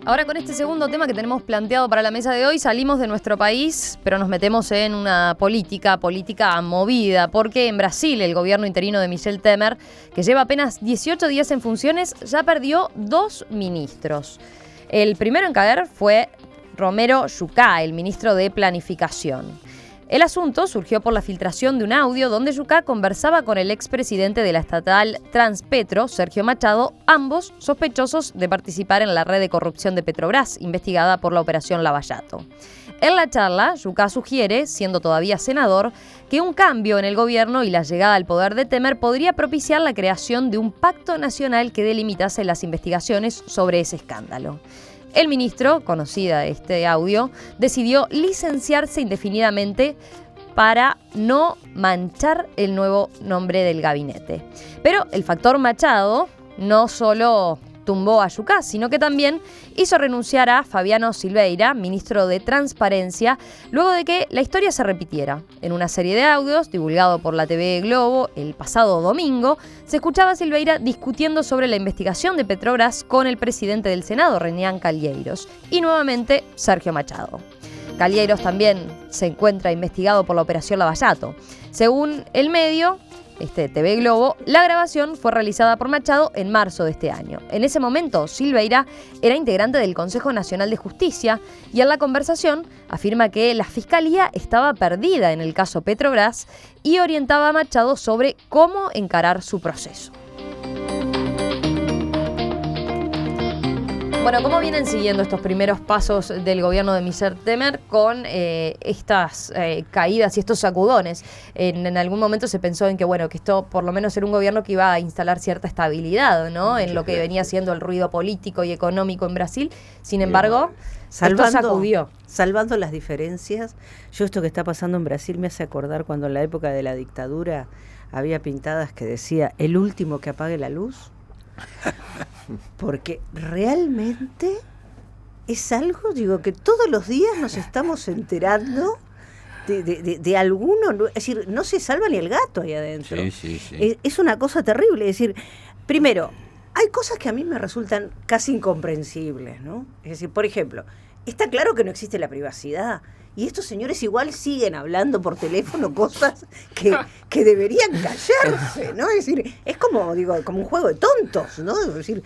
Ahora con este segundo tema que tenemos planteado para la mesa de hoy, salimos de nuestro país, pero nos metemos en una política movida, porque en Brasil el gobierno interino de Michel Temer, que lleva apenas 18 días en funciones, ya perdió 2 ministros. El primero en caer fue Romero Jucá, el ministro de Planificación. El asunto surgió por la filtración de un audio donde Jucá conversaba con el expresidente de la estatal Transpetro, Sergio Machado, ambos sospechosos de participar en la red de corrupción de Petrobras, investigada por la Operación Lavallato. En la charla, Jucá sugiere, siendo todavía senador, que un cambio en el gobierno y la llegada al poder de Temer podría propiciar la creación de un pacto nacional que delimitase las investigaciones sobre ese escándalo. El ministro, conocida este audio, decidió licenciarse indefinidamente para no manchar el nuevo nombre del gabinete. Pero el factor Machado no solo tumbó a Jucá, sino que también hizo renunciar a Fabiano Silveira, ministro de Transparencia, luego de que la historia se repitiera. En una serie de audios, divulgado por la TV Globo el pasado domingo, se escuchaba a Silveira discutiendo sobre la investigación de Petrobras con el presidente del Senado, Renan Calheiros, y nuevamente Sergio Machado. Calheiros también se encuentra investigado por la Operación Lavallato. Según el medio, TV Globo, la grabación fue realizada por Machado en marzo de este año. En ese momento, Silveira era integrante del Consejo Nacional de Justicia y en la conversación afirma que la Fiscalía estaba perdida en el caso Petrobras y orientaba a Machado sobre cómo encarar su proceso. Bueno, ¿cómo vienen siguiendo estos primeros pasos del gobierno de Michel Temer con estas caídas y estos sacudones? En algún momento se pensó en que, bueno, que esto por lo menos era un gobierno que iba a instalar cierta estabilidad, ¿no? En lo que venía siendo el ruido político y económico en Brasil. Sin embargo, esto sacudió. Salvando las diferencias, yo esto que está pasando en Brasil me hace acordar cuando en la época de la dictadura había pintadas que decía, el último que apague la luz. Porque realmente es algo, digo, que todos los días nos estamos enterando de alguno, es decir, no se salva ni el gato ahí adentro. Sí. Es una cosa terrible, es decir, primero, hay cosas que a mí me resultan casi incomprensibles, ¿no? Es decir, por ejemplo, está claro que no existe la privacidad. Y estos señores igual siguen hablando por teléfono cosas que deberían callarse, ¿no? Es decir, es como, digo, como un juego de tontos, ¿no? Es decir,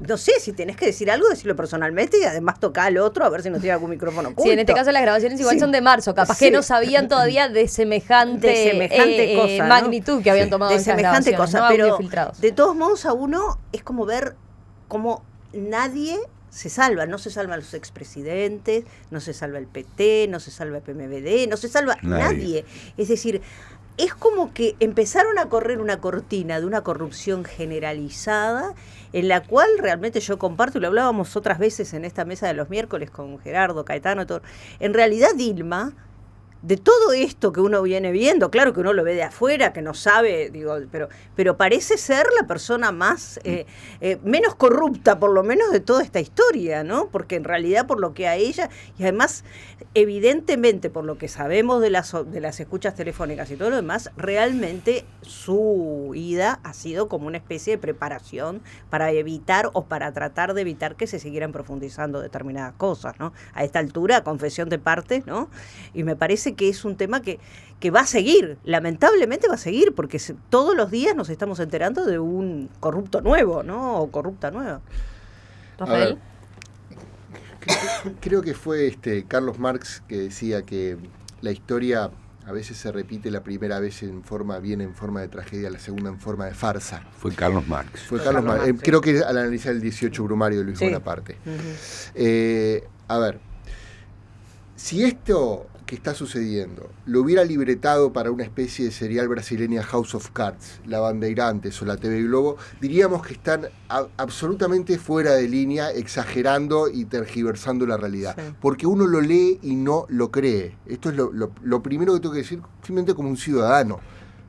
no sé, si tenés que decir algo, decirlo personalmente y además tocar al otro a ver si no tiene algún micrófono oculto. Sí, en este caso las grabaciones igual son de marzo, capaz que no sabían todavía de semejante cosa, ¿no? Magnitud que habían tomado de semejante cosa, ¿no? Pero de todos modos a uno es como ver cómo nadie se salva, no se salvan los expresidentes, no se salva el PT, no se salva el PMVD, no se salva nadie. Es decir, es como que empezaron a correr una cortina de una corrupción generalizada en la cual realmente yo comparto, y lo hablábamos otras veces en esta mesa de los miércoles con Gerardo, Caetano, todo. En realidad Dilma, de todo esto que uno viene viendo, claro que uno lo ve de afuera, que no sabe, digo, pero parece ser la persona más menos corrupta, por lo menos, de toda esta historia, ¿no? Porque en realidad por lo que a ella, y además evidentemente por lo que sabemos de las escuchas telefónicas y todo lo demás, realmente su ida ha sido como una especie de preparación para evitar o para tratar de evitar que se siguieran profundizando determinadas cosas, ¿no? A esta altura, confesión de parte, ¿no? Y me parece que es un tema que va a seguir, lamentablemente va a seguir, porque todos los días nos estamos enterando de un corrupto nuevo, ¿no? O corrupta nueva. Rafael. Creo que fue Carlos Marx que decía que la historia a veces se repite la primera vez en forma de tragedia, la segunda en forma de farsa. Fue Carlos Marx. Sí. Creo que al analizar el 18 Brumario de Luis Bonaparte. Uh-huh. A ver, si esto que está sucediendo lo hubiera libretado para una especie de serial brasileña House of Cards, La Bandeirantes o la TV Globo, diríamos que están absolutamente fuera de línea, exagerando y tergiversando la realidad. Sí. Porque uno lo lee y no lo cree. Esto es lo primero que tengo que decir, simplemente como un ciudadano.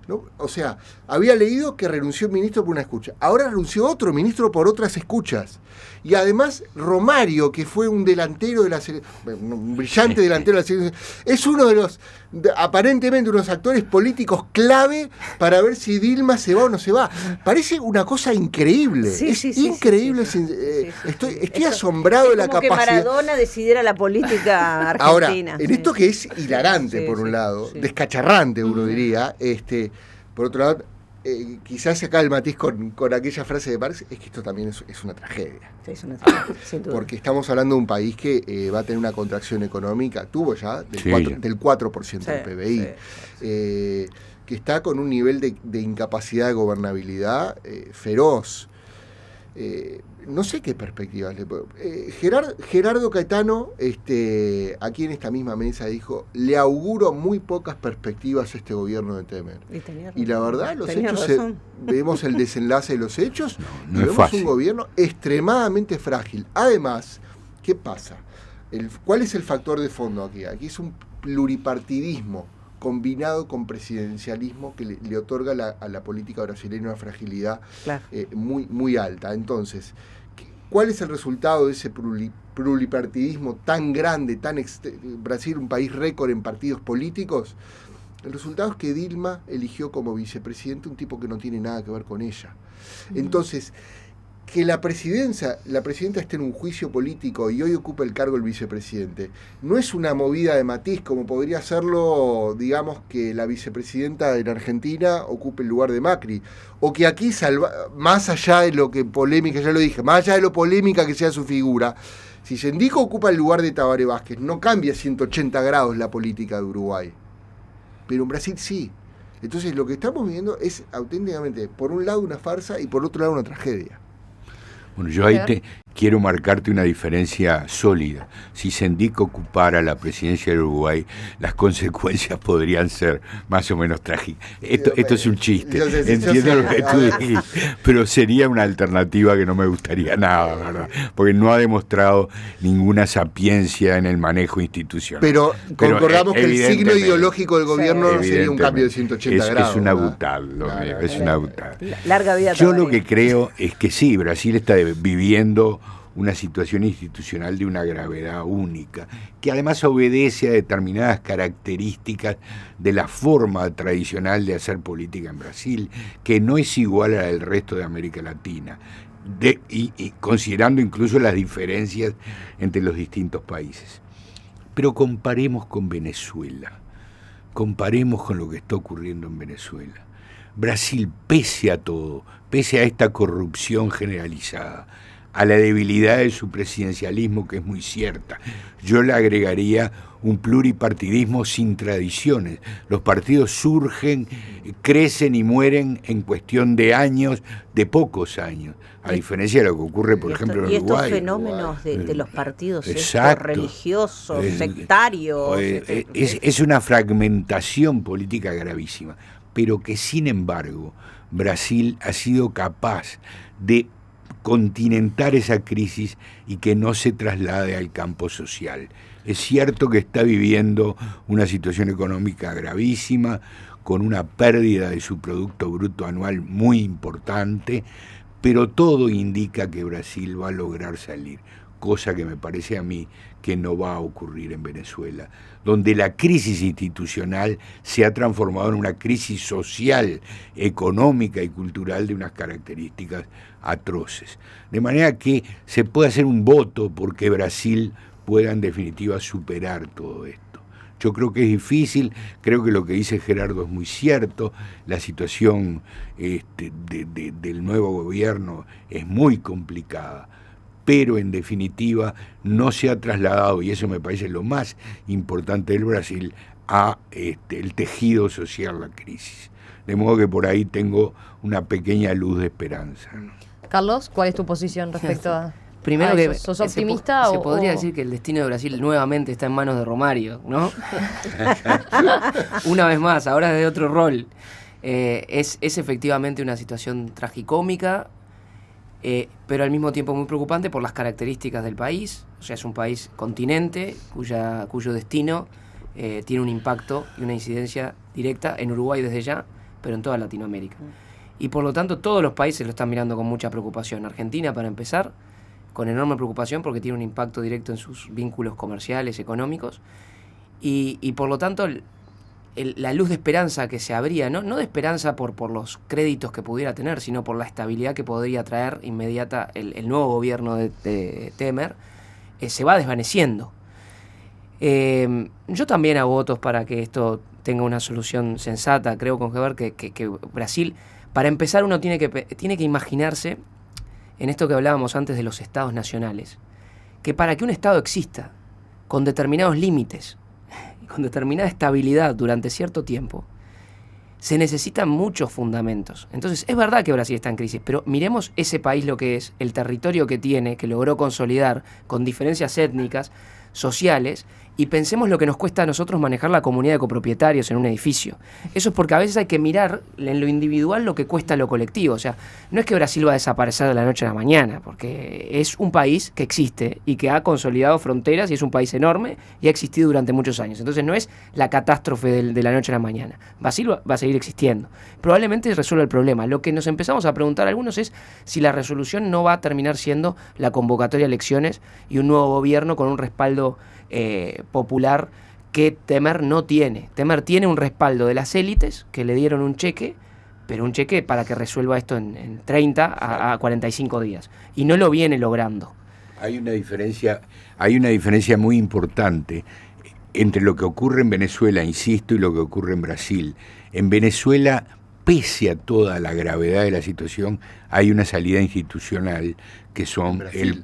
¿no? O sea, había leído que renunció un ministro por una escucha. Ahora renunció otro ministro por otras escuchas. Y además, Romario, que fue un delantero de la selección, un brillante delantero de la selección, es uno de los, aparentemente, unos actores políticos clave para ver si Dilma se va o no se va. Parece una cosa increíble. Es increíble. Estoy asombrado de la capacidad. Como que Maradona decidiera la política argentina. Ahora, en esto que es hilarante, por un lado, descacharrante, uno diría, por otro lado, quizás acá el matiz con aquella frase de Marx es que esto también es una tragedia. Sí, es una tragedia, sin duda. Porque estamos hablando de un país que va a tener una contracción económica, tuvo ya del 4% del PBI, que está con un nivel de incapacidad de gobernabilidad feroz. No sé qué perspectivas le puedo. Gerardo Caetano, aquí en esta misma mesa, dijo: le auguro muy pocas perspectivas a este gobierno de Temer. Y la verdad, los hechos, vemos el desenlace de los hechos, no y vemos fácil. un gobierno extremadamente frágil. Además, ¿qué pasa? ¿Cuál es el factor de fondo aquí? Aquí es un pluripartidismo combinado con presidencialismo que le otorga a la política brasileña una fragilidad muy, muy alta. Entonces, ¿cuál es el resultado de ese pluripartidismo tan grande, Brasil, un país récord en partidos políticos? El resultado es que Dilma eligió como vicepresidente un tipo que no tiene nada que ver con ella. Entonces, que la presidenta esté en un juicio político y hoy ocupa el cargo el vicepresidente, no es una movida de matiz como podría serlo, digamos, que la vicepresidenta en Argentina ocupe el lugar de Macri, o que aquí, más allá de lo que polémica, ya lo dije, más allá de lo polémica que sea su figura, si Sendico ocupa el lugar de Tabaré Vázquez, no cambia 180 grados la política de Uruguay, pero en Brasil sí. Entonces lo que estamos viendo es auténticamente, por un lado una farsa y por otro lado una tragedia. Bueno, yo ahí quiero marcarte una diferencia sólida. Si Sendic ocupara la presidencia del Uruguay, las consecuencias podrían ser más o menos trágicas. Esto es un chiste, entiendo lo que tú dices, pero sería una alternativa que no me gustaría nada, ¿verdad? Porque no ha demostrado ninguna sapiencia en el manejo institucional. Pero concordamos que el signo ideológico del gobierno sería un cambio de 180 grados. Es una butal, es una butal. Larga vida. Yo lo que creo es que sí, Brasil está viviendo una situación institucional de una gravedad única, que además obedece a determinadas características de la forma tradicional de hacer política en Brasil, que no es igual a la del resto de América Latina, y considerando incluso las diferencias entre los distintos países. Pero comparemos con Venezuela, comparemos con lo que está ocurriendo en Venezuela. Brasil, pese a todo, pese a esta corrupción generalizada, a la debilidad de su presidencialismo, que es muy cierta, yo le agregaría un pluripartidismo sin tradiciones. Los partidos surgen, crecen y mueren en cuestión de años, de pocos años, a diferencia de lo que ocurre, por ejemplo, en Uruguay. Y estos fenómenos de los partidos religiosos, sectarios. Es una fragmentación política gravísima, pero que sin embargo Brasil ha sido capaz de continentar esa crisis y que no se traslade al campo social. Es cierto que está viviendo una situación económica gravísima, con una pérdida de su Producto Bruto Anual muy importante, pero todo indica que Brasil va a lograr salir, cosa que me parece a mí que no va a ocurrir en Venezuela, donde la crisis institucional se ha transformado en una crisis social, económica y cultural de unas características atroces. De manera que se puede hacer un voto porque Brasil pueda en definitiva superar todo esto. Yo creo que es difícil, creo que lo que dice Gerardo es muy cierto, la situación del nuevo gobierno es muy complicada, pero en definitiva no se ha trasladado, y eso me parece lo más importante del Brasil, a el tejido social, la crisis. De modo que por ahí tengo una pequeña luz de esperanza. Carlos, ¿cuál es tu posición respecto a...? Primero que ¿Sos optimista se podría decir que el destino de Brasil nuevamente está en manos de Romario, ¿no? Una vez más, ahora de otro rol. Es efectivamente una situación tragicómica, pero al mismo tiempo muy preocupante por las características del país. O sea, es un país continente cuyo destino tiene un impacto y una incidencia directa en Uruguay desde ya, pero en toda Latinoamérica. Y por lo tanto todos los países lo están mirando con mucha preocupación. Argentina, para empezar, con enorme preocupación porque tiene un impacto directo en sus vínculos comerciales, económicos, y por lo tanto la luz de esperanza que se abría, no de esperanza por los créditos que pudiera tener, sino por la estabilidad que podría traer inmediata el nuevo gobierno de Temer, se va desvaneciendo. Yo también hago votos para que esto tenga una solución sensata. Creo, con Heber, que Brasil, para empezar, uno tiene que imaginarse, en esto que hablábamos antes de los estados nacionales, que para que un estado exista, con determinados límites, con determinada estabilidad durante cierto tiempo, se necesitan muchos fundamentos. Entonces, es verdad que Brasil está en crisis, pero miremos ese país lo que es, el territorio que tiene, que logró consolidar con diferencias étnicas, sociales, y pensemos lo que nos cuesta a nosotros manejar la comunidad de copropietarios en un edificio. Eso es porque a veces hay que mirar en lo individual lo que cuesta lo colectivo. O sea, no es que Brasil va a desaparecer de la noche a la mañana, porque es un país que existe y que ha consolidado fronteras y es un país enorme y ha existido durante muchos años. Entonces no es la catástrofe de la noche a la mañana. Brasil va a seguir existiendo. Probablemente resuelva el problema. Lo que nos empezamos a preguntar algunos es si la resolución no va a terminar siendo la convocatoria a elecciones y un nuevo gobierno con un respaldo popular que Temer no tiene. Temer tiene un respaldo de las élites que le dieron un cheque, pero un cheque para que resuelva esto en 30 a 45 días. Y no lo viene logrando. Hay una diferencia muy importante entre lo que ocurre en Venezuela, insisto, y lo que ocurre en Brasil. En Venezuela, pese a toda la gravedad de la situación, hay una salida institucional que son en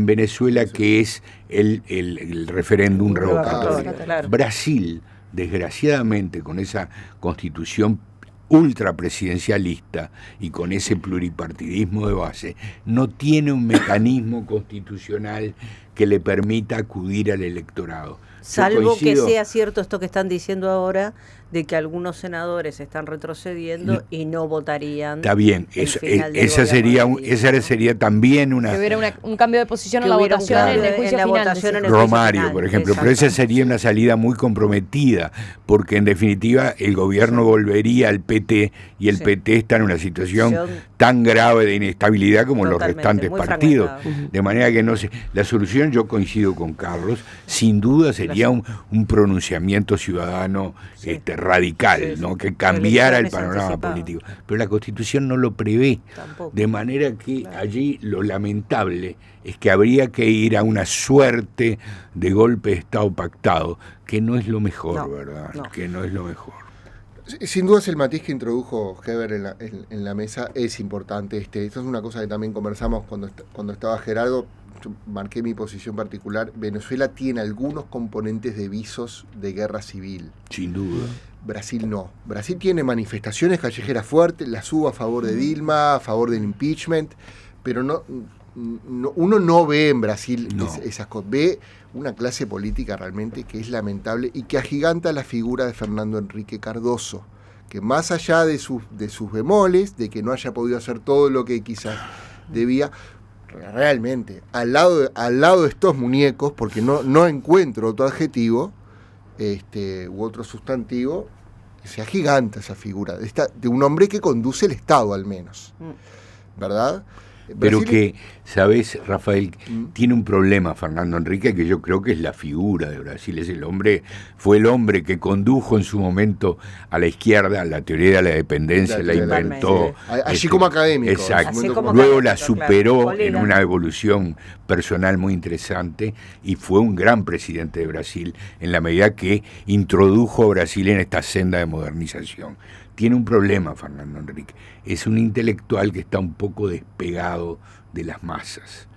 Venezuela que es el referéndum revocatorio. Claro. Brasil, desgraciadamente, con esa constitución ultrapresidencialista y con ese pluripartidismo de base, no tiene un mecanismo constitucional que le permita acudir al electorado. Salvo que sea cierto esto que están diciendo ahora, de que algunos senadores están retrocediendo y no votarían. Está bien, esa sería también una... Que hubiera un cambio de posición en la votación en el juicio final. Romario, por ejemplo, pero esa sería una salida muy comprometida, porque en definitiva el gobierno volvería al PT y el PT está en una situación tan grave de inestabilidad como los restantes partidos. De manera que no sé, la solución, yo coincido con Carlos, sin duda sería un pronunciamiento ciudadano radical, ¿no? Que cambiara el panorama político. Pero la Constitución no lo prevé. Tampoco. De manera que allí lo lamentable es que habría que ir a una suerte de golpe de Estado pactado, que no es lo mejor, ¿verdad? No. Que no es lo mejor. Sin duda el matiz que introdujo Heber en la mesa es importante. Esto es una cosa que también conversamos cuando estaba Gerardo. Yo marqué mi posición particular. Venezuela tiene algunos componentes de visos de guerra civil. Sin duda. Brasil no. Brasil tiene manifestaciones callejeras fuertes, las hubo a favor de Dilma, a favor del impeachment, pero uno no ve en Brasil esas cosas. Ve una clase política realmente que es lamentable y que agiganta la figura de Fernando Henrique Cardoso, que más allá de sus bemoles, de que no haya podido hacer todo lo que quizás debía, realmente, al lado de estos muñecos, porque no encuentro otro adjetivo u otro sustantivo, se agiganta esa figura de un hombre que conduce el Estado, al menos, ¿verdad? Pero que, ¿sabes, Rafael? Tiene un problema Fernando Henrique, que yo creo que es la figura de Brasil. Fue el hombre que condujo en su momento a la izquierda, la teoría de la dependencia, la inventó. Allí como académico. Exacto. Luego la superó en una evolución personal muy interesante y fue un gran presidente de Brasil en la medida que introdujo a Brasil en esta senda de modernización. Tiene un problema Fernando Henrique, es un intelectual que está un poco despegado de las masas.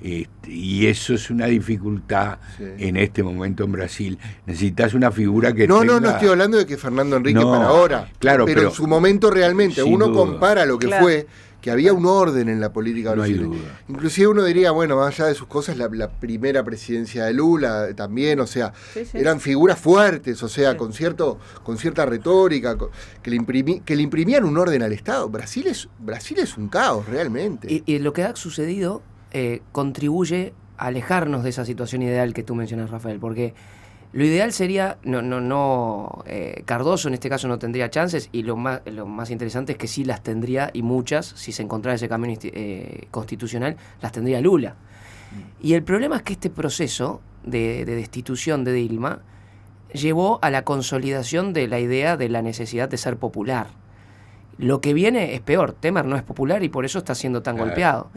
Y eso es una dificultad en este momento en Brasil. Necesitas una figura que no estoy hablando de que Fernando Henrique para ahora, claro, pero en su momento realmente uno compara lo que fue, que había un orden en la política brasileña. No hay duda. Inclusive uno diría, bueno, más allá de sus cosas, la primera presidencia de Lula también, o sea, eran figuras fuertes, o sea, con cierta retórica, que le imprimían un orden al Estado. Brasil es un caos, realmente. Y lo que ha sucedido contribuye a alejarnos de esa situación ideal que tú mencionas, Rafael, porque Lo ideal sería, Cardoso en este caso no tendría chances, y lo más interesante es que sí las tendría, y muchas, si se encontrara ese camino constitucional, las tendría Lula. Y el problema es que este proceso de destitución de Dilma llevó a la consolidación de la idea de la necesidad de ser popular. Lo que viene es peor. Temer no es popular y por eso está siendo tan golpeado.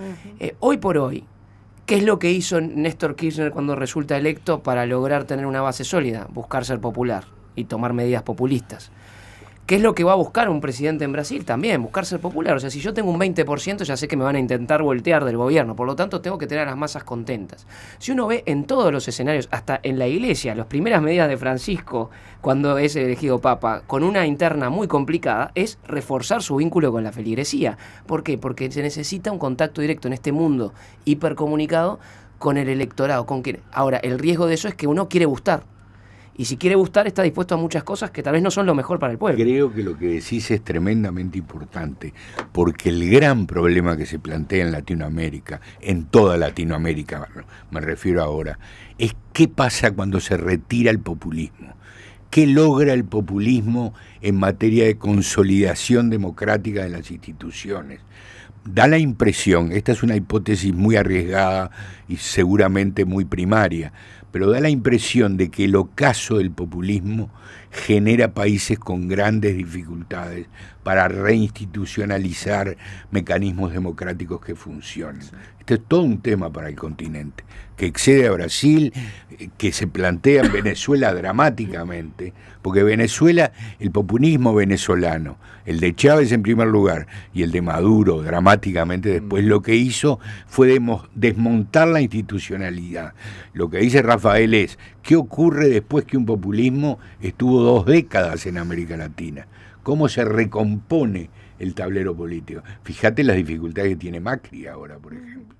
Hoy por hoy, ¿qué es lo que hizo Néstor Kirchner cuando resulta electo para lograr tener una base sólida? Buscar ser popular y tomar medidas populistas. ¿Qué es lo que va a buscar un presidente en Brasil? También, buscar ser popular. O sea, si yo tengo un 20%, ya sé que me van a intentar voltear del gobierno. Por lo tanto, tengo que tener a las masas contentas. Si uno ve en todos los escenarios, hasta en la iglesia, las primeras medidas de Francisco, cuando es elegido papa, con una interna muy complicada, es reforzar su vínculo con la feligresía. ¿Por qué? Porque se necesita un contacto directo en este mundo hipercomunicado con el electorado. Ahora, el riesgo de eso es que uno quiere gustar. Y si quiere gustar, está dispuesto a muchas cosas que tal vez no son lo mejor para el pueblo. Creo que lo que decís es tremendamente importante, porque el gran problema que se plantea en Latinoamérica, en toda Latinoamérica, me refiero ahora, es qué pasa cuando se retira el populismo. ¿Qué logra el populismo en materia de consolidación democrática de las instituciones? Da la impresión, esta es una hipótesis muy arriesgada y seguramente muy primaria, pero da la impresión de que el ocaso del populismo genera países con grandes dificultades para reinstitucionalizar mecanismos democráticos que funcionen. Este es todo un tema para el continente, que excede a Brasil, que se plantea en Venezuela dramáticamente, porque Venezuela, el populismo venezolano, el de Chávez en primer lugar y el de Maduro dramáticamente después, lo que hizo fue desmontar la institucionalidad. Lo que dice Rafael es, ¿qué ocurre después que un populismo estuvo 2 décadas en América Latina? ¿Cómo se recompone el tablero político? Fíjate las dificultades que tiene Macri ahora, por ejemplo.